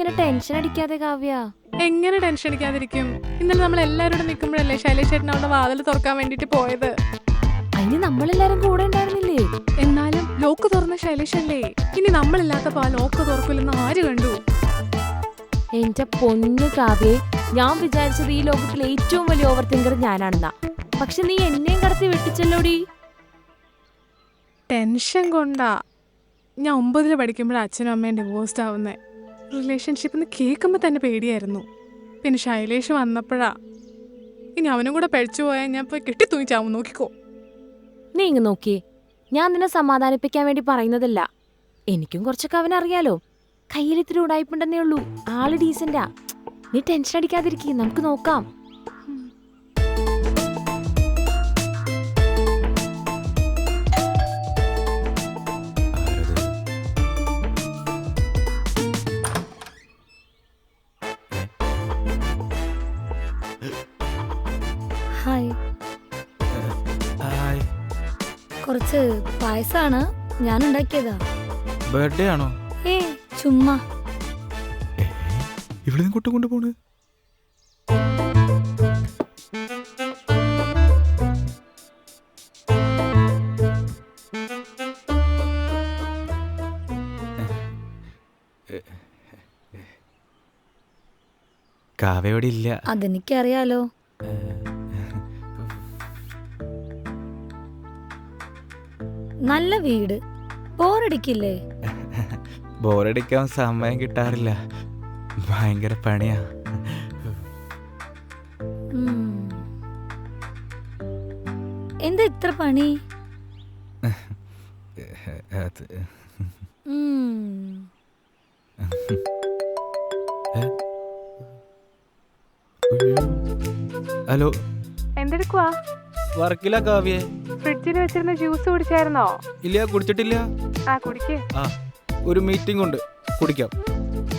ഇങ്ങനെ ടെൻഷൻ അടിക്കാതെ കാവ്യ. എങ്ങനെ ടെൻഷൻ അടിക്കാതിരിക്കും? ഇന്നലെ നമ്മൾ എല്ലാവരോടും നിൽക്കുമ്പോഴല്ലേ ശൈലേഷ് ചേട്ടൻ അവിടെ വാതിൽ തുറക്കാൻ വേണ്ടിട്ട് പോയത്. അതിന് നമ്മളെല്ലാരും കൂടെ ഉണ്ടായിരുന്നില്ലേ? എന്നാലും ലോക്ക് തുറന്ന ശൈലേഷ് അല്ലേ. ഇനി നമ്മളില്ലാത്തപ്പോ ആ ലോക്ക് തുറക്കില്ലെന്ന് ആര് കണ്ടു? എന്റെ പൊന്നു കാവ്യേ, ഞാൻ വിചാരിച്ചത് ഈ ലോകത്തിലെ ഏറ്റവും വലിയ ഓവർ തിങ്കർ ഞാനാണെന്നാ. പക്ഷെ നീ എന്നെയും കടത്തി വെട്ടിച്ചല്ലോടി. ടെൻഷൻ കൊണ്ടാ. ഞാൻ 9ൽ പഠിക്കുമ്പോഴാണ് അച്ഛനും അമ്മയും ഡിവോഴ്സ്ഡ് ആവുന്നേ. റിലേഷൻഷിപ്പ് കേൾക്കുമ്പോൾ തന്നെ പേടിയായിരുന്നു. പിന്നെ ശൈലേഷ് വന്നപ്പോഴാ. ഇനി അവനും കൂടെ പഴിച്ചു പോയാൽ ഞാൻ പോയി കെട്ടി തൂങ്ങിച്ചാവും. നോക്കിക്കോ. നീ ഇങ്ങ് നോക്കിയേ, ഞാൻ നിന്നെ സമാധാനിപ്പിക്കാൻ വേണ്ടി പറയുന്നതല്ല. എനിക്കും കുറച്ചൊക്കെ അവനറിയാലോ. കയ്യിലിത്തിരി ഉടായിപ്പുണ്ടെന്നേ ഉള്ളൂ. ആള് ഡീസന്റാ. നീ ടെൻഷൻ അടിക്കാതിരിക്കും, നമുക്ക് നോക്കാം. ഹായ്. കുറച്ച് പായസാണ്, ഞാൻ ഉണ്ടാക്കിയതാ. ബർത്ത്ഡേ ആണോ? ഏ ചുമ്മാ. ഇവിടെ നിന്ന് കൊണ്ടു പോണ്. കാവയോടെ ഇല്ല. അതെനിക്കറിയാലോ. നല്ല വീട്, ബോറടിക്കില്ലേ? ബോറടിക്കാൻ സമയം കിട്ടാറില്ല, ഭയങ്കര പണിയാ. എന്താ ഇത്ര പണി? അത് ഹലോ, എന്തെടുക്കുവാ? വർക്കില്ല കാവ്യേ. ഫ്രിഡ്ജിൽ വെച്ചിരുന്ന ജ്യൂസ് കുടിച്ചായിരുന്നോ? ഇല്ല, കുടിച്ചിട്ടില്ല. ആ കുടിക്ക്. ആ, ഒരു മീറ്റിംഗ് ഉണ്ട്, കുടിക്കാം.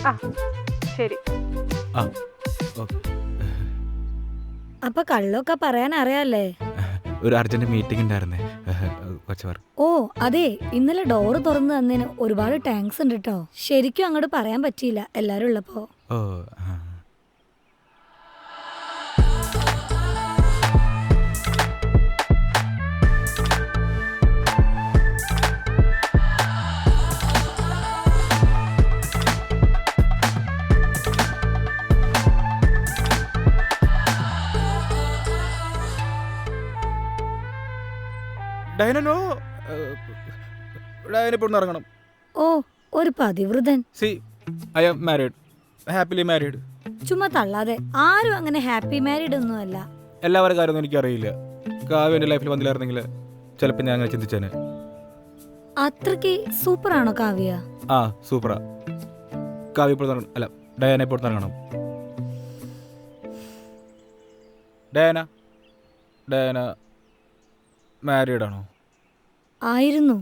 ആ ശരി. ആ ഓക്കെ. അപ്പൊ കള്ളൊക്കെ പറയാൻ അറിയാല്ലേ? ഒരു അർജന്റ് മീറ്റിംഗ് ഉണ്ടായിരുന്നേ, കുറച്ച് വർക്ക്. ഓ അതെ, ഇന്നലെ ഡോറ് തുറന്നു തന്നതിന് ഒരുപാട് താങ്ക്സ് ഉണ്ട് കേട്ടോ. ശരിക്കും അങ്ങോട്ട് പറയാൻ പറ്റിയില്ല എല്ലാരും ഉള്ളപ്പോ. ഓ ഡയനോ, ഡയന ഇപ്പോൾ ഇറങ്ങണം. ഓ ഒരു പതിവ്രതൻ. See, I am married, happily married. ചുമ്മാ തള്ളാതെ, ആരും അങ്ങനെ ഹാപ്പി മാരീഡ് ഒന്നും അല്ല. എല്ലാവരുടെ കാര്യമൊന്നും എനിക്കറിയില്ല. കാവ്യ എൻ്റെ ലൈഫിൽ വന്നില്ലായിരുന്നെങ്കിൽ ചിലപ്പോൾ ഞാൻ അങ്ങനെ ചിന്തിച്ചേനെ. അത്രയ്ക്ക് സൂപ്പറാണോ കാവ്യ? ആ സൂപ്പറാ. കാവ്യ ഇപ്പോൾ അല്ല, ഡയാന ഇപ്പോൾ ഇറങ്ങണം. ഡയാന, ഡയാന മാരീഡ് ആണോ? ആയിരുന്നു.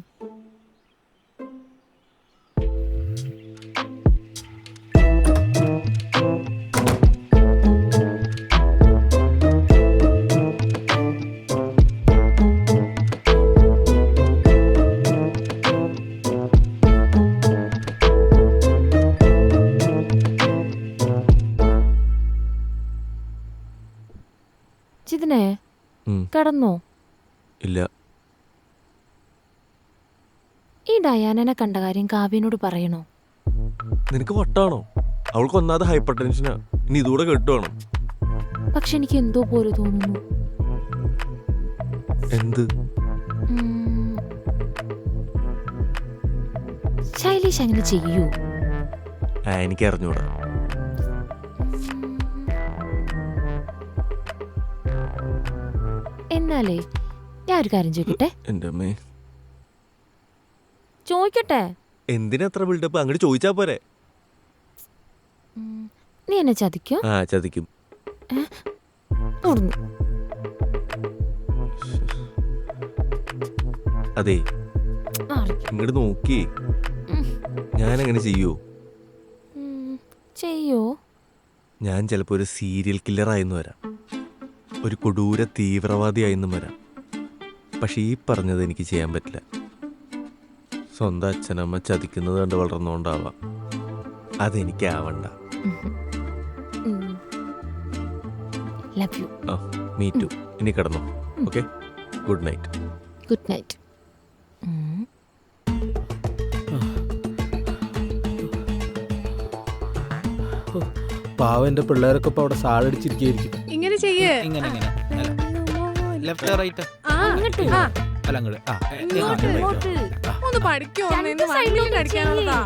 ചിതനെ കടന്നോ? ഇല്ല. ഈ ഡയാനനെ കണ്ട കാര്യം കാവ്യനോട് പറയണോ? നിനക്ക് വട്ടാണോ? അവൾക്ക് ഒന്നാമത് ഹൈപ്പർ ടെൻഷനാ, ഇനി ഇതുകൂടെ കെട്ടുവാണോ? പക്ഷെ എനിക്ക് എന്തോ പോലെ തോന്നുന്നു. എന്ത്? ശൈലേഷ് അങ്ങനെ ചെയ്യൂ? എനിക്ക് അറിഞ്ഞൂടാ. എന്നാലേ ഞാൻ ഒരു കാര്യം ചോദിക്കട്ടെ? എന്റെ അമ്മേ, ചോദിക്കട്ടെ? എന്തിനാ അത്ര ബിൽഡപ്പ്? അങ്ങോട്ട് ചോദിച്ചാ പോരെ. നീ എന്നെ ചതിക്കോ? ആ ചതിക്കും. അതെ, ഇങ്ങോട്ട് നോക്കി. ഞാൻ അങ്ങനെ ചെയ്യോ? ഞാൻ ചിലപ്പോ ഒരു സീരിയൽ കില്ലർ ആയെന്ന് വരാം, ഒരു കൊടൂര തീവ്രവാദിയായെന്നും വരാം. പക്ഷെ ഈ പറഞ്ഞത് എനിക്ക് ചെയ്യാൻ പറ്റില്ല. സ്വന്തം അച്ഛനമ്മ ചതിക്കുന്നത് കണ്ട് വളർന്നുകൊണ്ടാവാം. അതെനിക്കാവണ്ട. Love you. ആ മീ ടു. ഇനി കിടന്നോ. Okay, good night. Good night. പാവം എന്റെ പിള്ളേരൊക്കെ ഇപ്പൊ അവിടെ സാഴടിച്ചിരിക്കും. ഇങ്ങനെ ചെയ്യേ. ഇങ്ങനെ ഇങ്ങനെ ലെഫ്റ്റ് റൈറ്റ് ആ അങ്ങോട്ട്. ആ, അല്ല അങ്ങോട്ട്. ആ ഇങ്ങോട്ട്. ഇങ്ങോട്ട്. ഒന്ന് പഠിക്കോ. രണ്ട് സൈഡിലോട്ട് അടിക്കാനുള്ളതാ.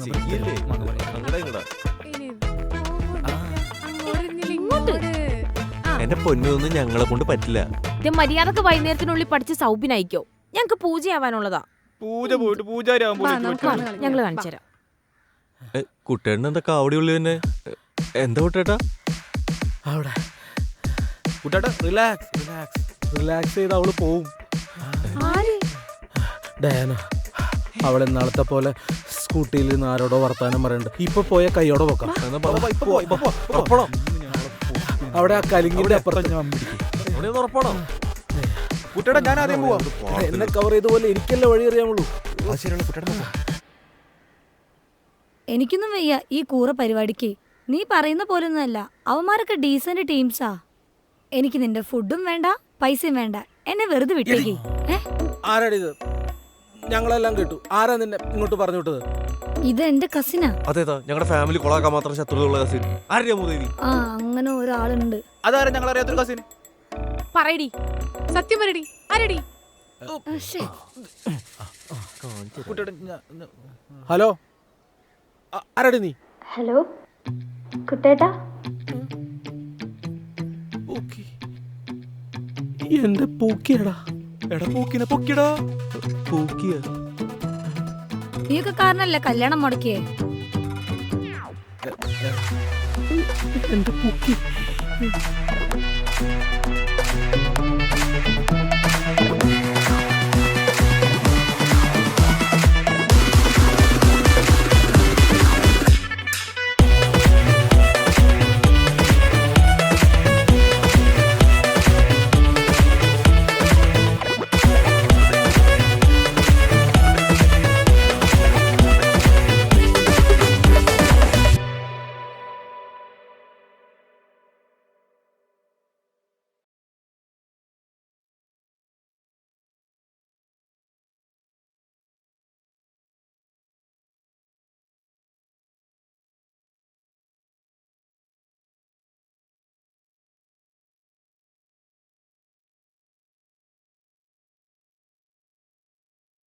ചെയ്യല്ലേ? അങ്ങടാ ഇങ്ങടാ. ഇനി അങ്ങോട്ട് ഇനി ഇങ്ങോട്ട്. ആ, എന്റെ പൊന്നൊന്നും ഞങ്ങളെ കൊണ്ട് പറ്റില്ല. ഇത് മര്യാദക്ക് വൈകുന്നേരത്തിനുള്ളിൽ പഠിച്ച് സൗബിനയക്കോ. ഞങ്ങക്ക് പൂജയാവാനുള്ളതാ. പൂജ പോയിട്ട് പൂജാരി വാ, നമുക്ക് വന്ന് കളിക്കാം. ഞങ്ങള് കാണിച്ചുതരാം. കുട്ടേട്ടൻ എന്താ കാവടിയുള്ളു തന്നെ? എന്താ കുട്ടേട്ടാ? അവിടെ കുട്ടാ റിലാക്സ് റിലാക്സ് റിലാക്സ് ചെയ്ത് അവള് പോവും. ആര്? ഡയാന അവളെ നാളത്തെ പോലെ സ്കൂട്ടിയിൽ നിന്ന് ആരോടോ വർത്താനം പറയണ്ട്. ഇപ്പൊ പോയ കൈയോടെ വെക്കാം. എന്നാ ഉറപ്പാണോ? അവിടെ ആ കലിങ്ങിന്റെ അപ്പുറത്ത് ഞാൻ അവിടെ ഉറപ്പാണോ? കുട്ടേടാ ഞാൻ ആദ്യം പോവാം. എന്നെ കവർ ചെയ്ത പോലെ എനിക്കല്ലേ വഴി അറിയാമുള്ളൂ. എനിക്കൊന്നും വയ്യ ഈ കൂറ പരിപാടിക്ക്. നീ പറയുന്ന പോലൊന്നുമല്ല. അവന്മാരൊക്കെ ഡീസന്റ് ടീംസാ. എനിക്ക് നിന്റെ ഫുഡും വേണ്ട, പൈസയും വേണ്ട. എന്നെ വെറുതെ വിട്ടേക്ക്. ആരാടി ഇത്? ഞങ്ങളെല്ലാം കേട്ടു. ആരാ നിന്നെ ഇങ്ങോട്ട് പറഞ്ഞു വിട്ടത്? ഇത് എന്റെ കസിനാ. അതേതാ ഞങ്ങളുടെ ഫാമിലി കൊളാക്കാൻ മാത്രം ശത്രുതയുള്ള കസിൻ ആരെയാ മൂദേവി? ആ, അങ്ങനെ ഒരാളുണ്ട്. അതാരാ ഞങ്ങൾ അറിയാത്തൊരു കസിൻ? പറയടി. സത്യം പറയടി. ആരടി? ശ്ശേ. ഹലോ, ആരാടി നീ? ഹലോ കുട്ടേട്ടാ. എന്റെ പൂക്കിയടാ. എടാ പൂക്കിനെ പൊക്കിടാ. പൂക്കിയ നീയൊക്കെ കാരണല്ലേ കല്യാണം മുടക്കിയേ. എന്റെ പൂക്കി